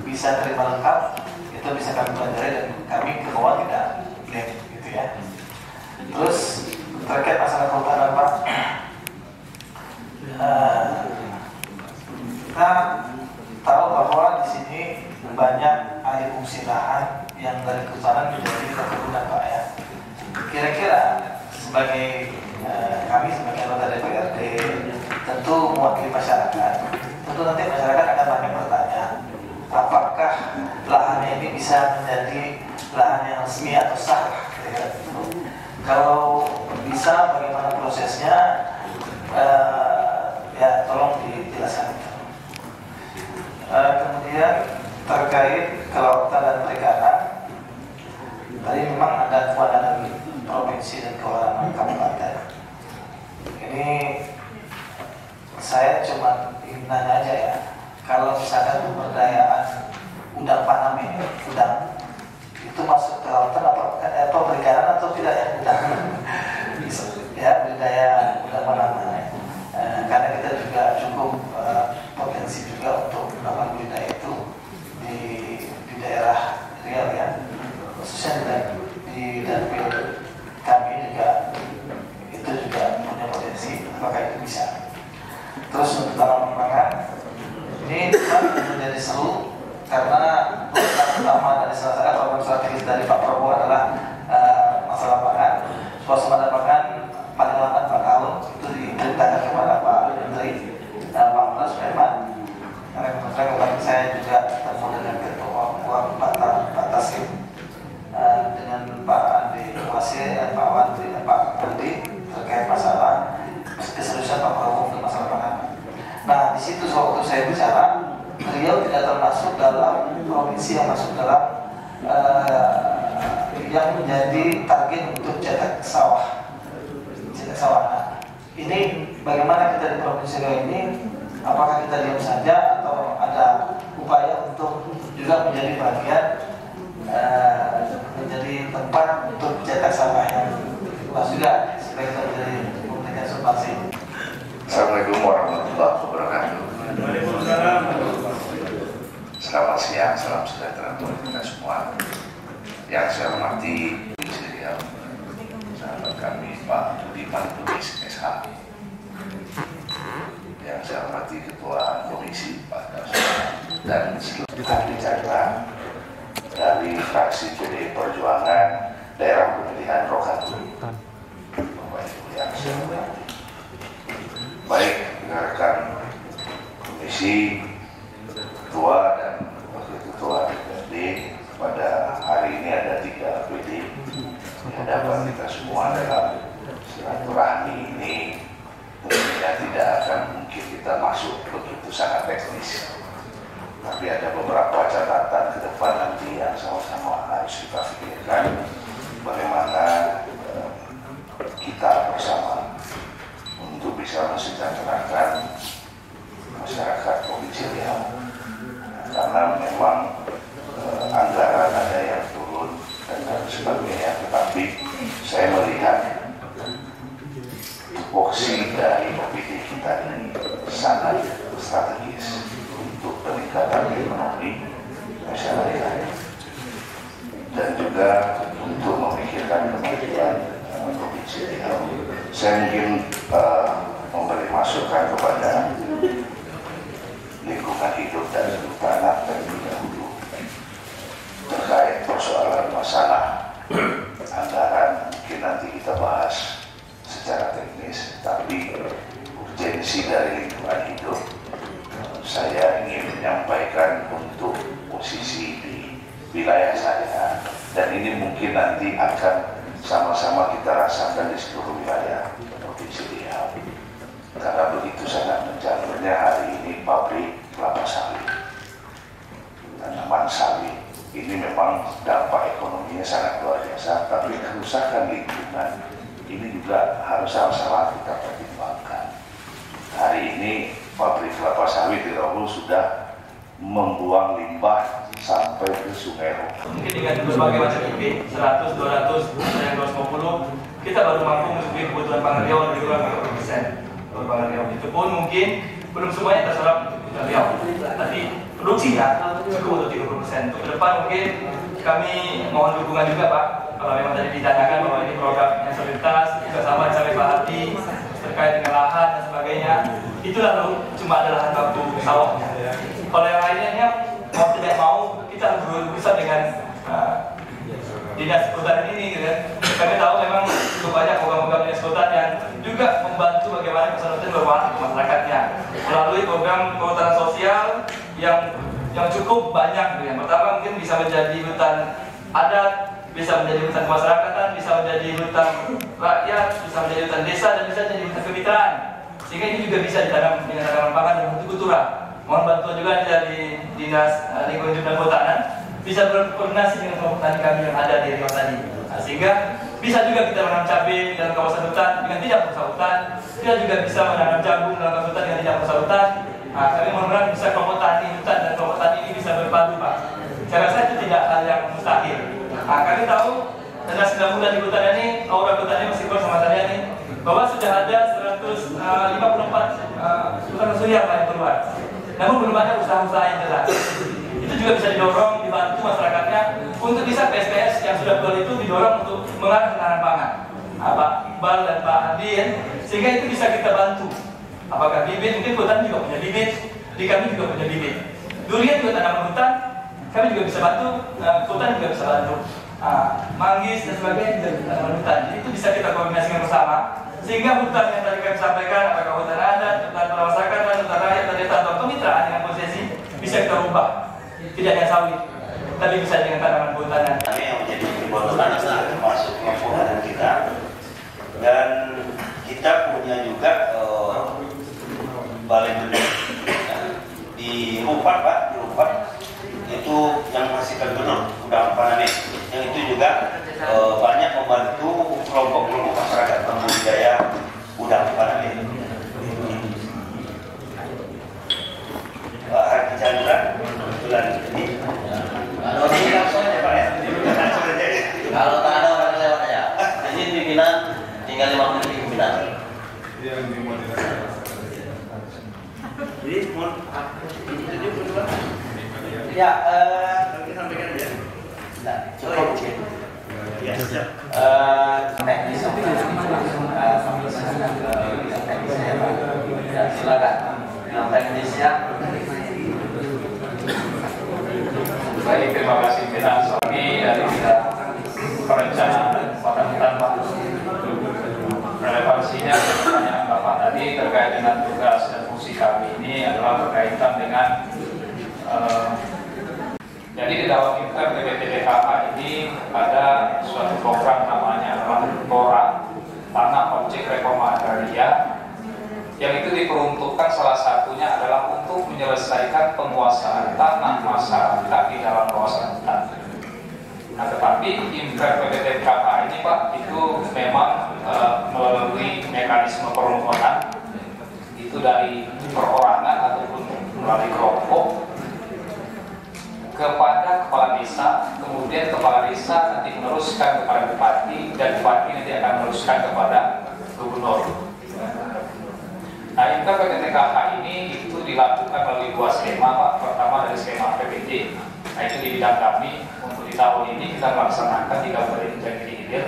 [SPEAKER 8] bisa terima lengkap, itu bisa kami pelajari dan kami ke bawah tidak late gitu ya. Terus terkait masalah kehutanan, Pak, kita tahu bahwa di sini banyak alih fungsi lahan yang dari kehutanan menjadi perkebunan, Pak ya. Kira-kira sebagai kami sebagai anggota DPRD tentu mewakili masyarakat, tentu nanti masyarakat akan banyak bertanya apakah lahannya ini bisa menjadi lahan yang resmi atau sah. Kalau bisa, bagaimana prosesnya, ya tolong dijelaskan. Kemudian terkait kelautan dan perikanan, tadi memang ada kewenangan provinsi dan kewenangan kabupaten. Ini saya cuma ingin nanya aja ya, kalau misalkan pemberdayaan udang Paname, udang itu masuk ke lautan atau perikanan atau tidak ya, udang ya, budidaya udang Paname. Karena kita juga cukup potensi juga untuk melakukan budidaya itu di daerah Riau ya, khususnya di dapil kami juga itu juga punya potensi, apakah itu bisa. Terus untuk dalam pangan ini menjadi seru karena utama dari salah satu program strategis dari Pak Prabowo adalah masalah pangan. Suasana pangan paling lambat 4 tahun itu diperintahkan kepada Pak Menteri Pak Mas Sulaiman. Karena kebetulan kemarin saya juga ketemu dengan Ketua Pak Tasim, dengan Pak Andi Wasir dan Pak Wandri dan Pak Andi terkait masalah keseriusan Pak Prabowo untuk masalah pangan. Nah, di situ waktu saya bicara, Riau tidak termasuk dalam provinsi yang masuk dalam yang menjadi target untuk cetak sawah. Nah, ini bagaimana kita di provinsi Riau ini? Apakah kita diam saja atau ada upaya untuk juga menjadi bagian menjadi tempat untuk cetak sawah yang luas juga supaya kita menjadi memberikan sumbangsi.
[SPEAKER 9] Assalamualaikum warahmatullahi wabarakatuh.
[SPEAKER 1] Waalaikumsalam.
[SPEAKER 9] Selamat siang, salam sejahtera untuk kita semua. Yang saya hormati Riau, sahabat kami Pak Budiman Lubis SH. Yang saya hormati Ketua Komisi Pak Dasar dan seluruh ahli Jakarta dari fraksi PDI Perjuangan daerah pemilihan Rokan. Bapak Ibu yang saya hormati. Baik, rekan komisi, ketua dan wakil ketua DPRD, pada hari ini ada 3 PD di hadapan kita semua dalam silaturahmi ini bisa mensejahterakan masyarakat Provinsi Riau. Karena memang anggaran ada yang turun dan sebagainya, tetapi saya melihat tupoksi dari OPD kita ini sangat strategis untuk peningkatan ekonomi masyarakat dan juga untuk memikirkan kemajuan Provinsi Riau. Saya mungkin memberi masukan kepada lingkungan hidup dan kehutanan terlebih dahulu terkait persoalan masalah anggaran. Mungkin nanti kita bahas secara teknis, tapi urgensi dari lingkungan hidup saya ingin menyampaikan untuk posisi di wilayah saya, dan ini mungkin nanti akan sama-sama kita rasakan di seluruh wilayah Provinsi Riau. Karena begitu sangat menjamurnya hari ini pabrik kelapa sawit, tanaman sawit. Ini memang dampak ekonominya sangat luar biasa, tapi kerusakan lingkungan ini juga harus sama-sama kita pertimbangkan. Hari ini pabrik kelapa sawit di Rohulu sudah membuang limbah sampai ke Sungai Rohulu.
[SPEAKER 4] Mungkin dengan berbagai macam IP, 100, 200, yang 250, kita baru mampu mencukupi kebutuhan pangan Riau lebih kurang 30%. Pangan Riau itu pun mungkin belum semuanya terserap untuk Riau, tapi produksinya cukup untuk 30%. Untuk ke depan mungkin kami mohon dukungan juga Pak, kalau memang tadi ditanyakan bahwa ini program yang soliditas, juga sama sampai Pak Hati terkait dengan lahan dan sebagainya, itu lalu cuma ada lahan baku sawahnya. Kalau yang lainnya mau tidak mau kita harus berurusan dengan dinas kehutanan ini, gitu kan. Kami tahu memang cukup banyak program-program dinas kehutanan yang juga membantu bagaimana kesehatan bermanfaat untuk masyarakatnya melalui program kehutanan sosial yang cukup banyak. Yang pertama mungkin bisa menjadi hutan adat, bisa menjadi hutan kemasyarakatan, bisa menjadi hutan rakyat, bisa menjadi hutan desa, dan bisa menjadi hutan kemitraan. Sehingga ini juga bisa ditanam dengan tanaman pangan dan hortikultura. Mohon bantuan juga dari dinas lingkungan hidup dan kehutanan bisa berkoordinasi dengan kelompok tani kami yang ada di Riau tadi. Sehingga bisa juga kita menanam cabai dalam kawasan hutan dengan tidak merusak hutan. Kita juga bisa menanam jagung dalam kawasan hutan dengan tidak merusak hutan. Kami mohon bisa kelompok tani hutan dan kelompok tani ini bisa berpadu Pak. Saya rasa itu tidak hal yang mustahil. Kami tahu dalam 9 bulan di hutan ini, aura hutannya masih kurang sama saya ini, bahwa sudah ada 154 hutan surya yang keluar. Namun belum ada usaha-usaha yang jelas. Itu juga bisa didorong, dibantu masyarakatnya untuk bisa PSPS yang sudah keluar itu didorong untuk mengarah tanaman pangan. Pak Iqbal dan Pak Adin, sehingga itu bisa kita bantu. Apakah bibit? Mungkin hutan juga punya bibit, di kami juga punya bibit. Durian juga tanaman hutan, kami juga bisa bantu, hutan juga bisa bantu. Manggis dan sebagainya juga tanaman hutan. Jadi itu bisa kita koordinasikan bersama. Sehingga hutan yang tadi kami sampaikan, apakah hutan adat, hutan permasyarakatan, hutan rakyat, hutan desa, atau kemitraan dengan konsesi, bisa kita ubah. Tidak hanya sawit, tapi bisa dengan tanaman kehutanan.
[SPEAKER 8] Kami yang menjadi kehutanan termasuk kehutanan kita, dan kita punya juga balai benih di Rupat Pak, di Rupat itu yang masih terbentuk udang panane, yang itu juga banyak membantu kelompok-kelompok masyarakat pembudidaya udang panane. Pak Hadi Chandra kebetulan ini langsung aja Pak ya.
[SPEAKER 7] Kalau tak ada orang lewat aja. Jadi pimpinan tinggal 5 menit pimpinan.
[SPEAKER 8] Jadi mohon
[SPEAKER 3] Ya,
[SPEAKER 8] sampaikan aja.
[SPEAKER 3] nah, cukup.
[SPEAKER 8] Ya, siap.
[SPEAKER 3] Teknis,
[SPEAKER 2] Silakan. Yang teknisnya.
[SPEAKER 6] Baik, terima kasih Bina Sony dari bidang perencanaan kota hutan Pak. Relevansinya pertanyaan Bapak tadi terkait dengan tugas dan fungsi kami ini adalah berkaitan dengan jadi di dalam Inter PPTDKA ini ada suatu program namanya adalah TORA, Tanah Objek Reforma Agraria, yang itu diperuntukkan salah satunya adalah untuk menyelesaikan penguasaan tanah masyarakat di dalam kawasan hutan. Nah, tetapi Inter PPTDKA ini Pak itu memang melalui mekanisme permohonan
[SPEAKER 10] itu dari perorangan ataupun melalui kelompok kepada kepala desa, kemudian kepala desa nanti meneruskan kepada bupati, dan bupati nanti akan meneruskan kepada gubernur. Nah, Inka PTKH ini itu dilakukan melalui 2 skema, Pak. Pertama dari skema APBD. Nah, itu di bidang kami. Untuk di tahun ini kita melaksanakan di Kabupaten Jati Hilir.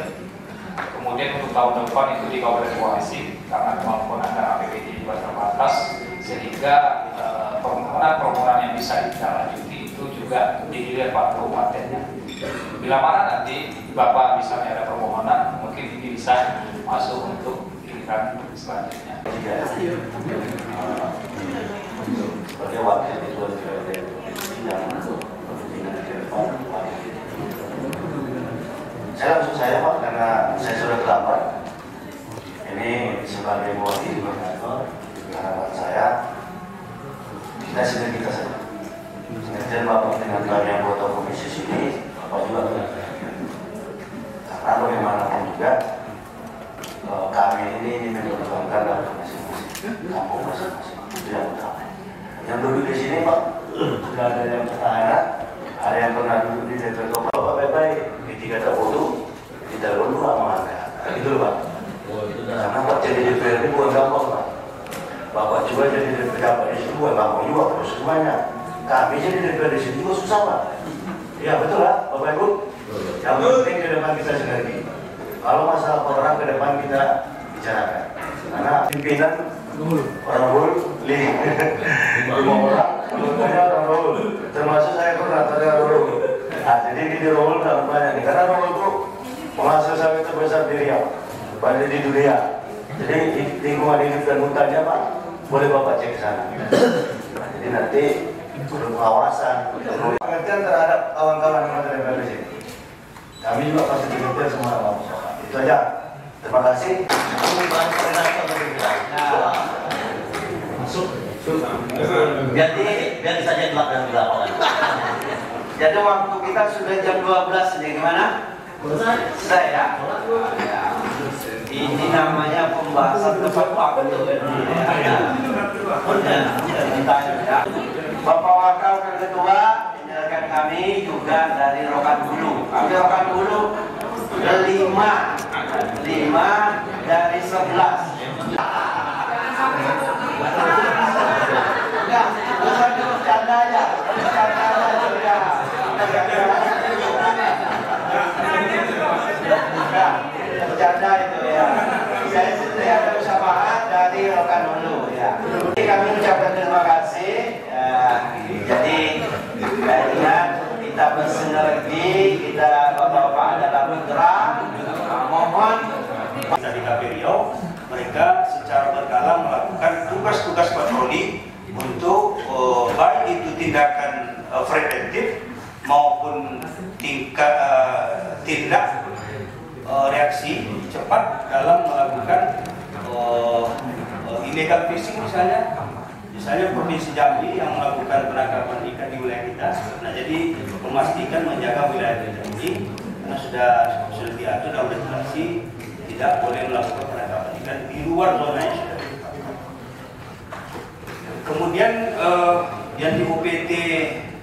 [SPEAKER 10] Kemudian untuk tahun depan itu di Kabupaten Koalisi, karena kemampuan anggaran APBD juga terbatas, sehingga permohonan yang bisa ditindaklanjuti itu juga dilihat Pak kabupatennya. Bila mana nanti Bapak misalnya ada permohonan, mungkin ini bisa masuk untuk giliran selanjutnya.
[SPEAKER 7] Sebagai wakil ketua DPRD yang kepentingan ke depan, saya Pak, karena saya sudah terlambat. Ini sebagai mewakili koordinator, harapan saya kita saja. Dan Bapak dengan kami anggota komisi sini, Bapak juga karena bagaimanapun juga kami ini memperjuangkan dalam masing-masing kampung masing-masing. Itu yang utama. Yang duduk di sini Pak, sudah ada yang petahana, ada yang pernah duduk di DPR. Bapak baik-baik, ketika tak bodoh, kita dulu mengangkat. Gitu Pak. Karena Pak jadi DPR ini bukan gampang Pak. Bapak juga jadi DPR di sini bukan gampang juga, terus semuanya. Kami jadi DPR di sini juga susah Pak. Iya betul lah Bapak Ibu. Yang penting ke depan kita sinergi. Kalau masalah orang ke depan kita bicarakan. Karena pimpinan orang dulu, 5 orang, anggotanya orang dulu. Termasuk saya koordinatornya dulu. Nah jadi di role dalam banyak nih. Karena role itu penghasil sawit terbesar di Riau, banyak di dunia. Jadi lingkungan hidup dan hutannya Pak, boleh Bapak cek ke sana. Jadi nanti pengawasan, pengertian terhadap kawan-kawan yang ada di sini. Kami juga pasti pengertian semua Bapak. Itu aja. Terima kasih.
[SPEAKER 3] Masuk. Biar saja gelap dan gelap.
[SPEAKER 2] Jadi waktu kita sudah jam 12 ini gimana? Selesai ya? Ini namanya pembahasan tepat waktu. Bapak Wakil Ketua, rekan kami juga dari Rokan Hulu. Kami Rokan Hulu 5 dari 11. Enggak, bukan bercanda aja. Bercanda aja sudah. Bercanda itu ya. Saya sendiri ada usahaan dari Rokan Hulu ya. Kami ucapkan terima kasih. Jadi kalian kita bersinergi, kita bapak-bapak adalah putra. Mohon
[SPEAKER 1] dari KPRIO, mereka secara berkala melakukan tugas-tugas patroli untuk baik itu tindakan preventif maupun tindak reaksi cepat dalam melakukan illegal fishing misalnya Provinsi Jambi yang melakukan penangkapan ikan di wilayah kita. Nah jadi memastikan menjaga wilayah Jambi karena sudah diatur dalam regulasi tidak boleh melakukan penangkapan ikan di luar zona yang sudah ditetapkan. Kemudian yang di UPT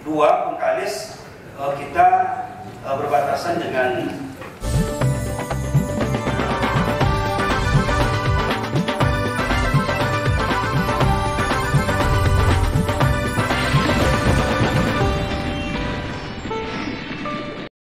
[SPEAKER 1] 2 Bengkalis kita berbatasan dengan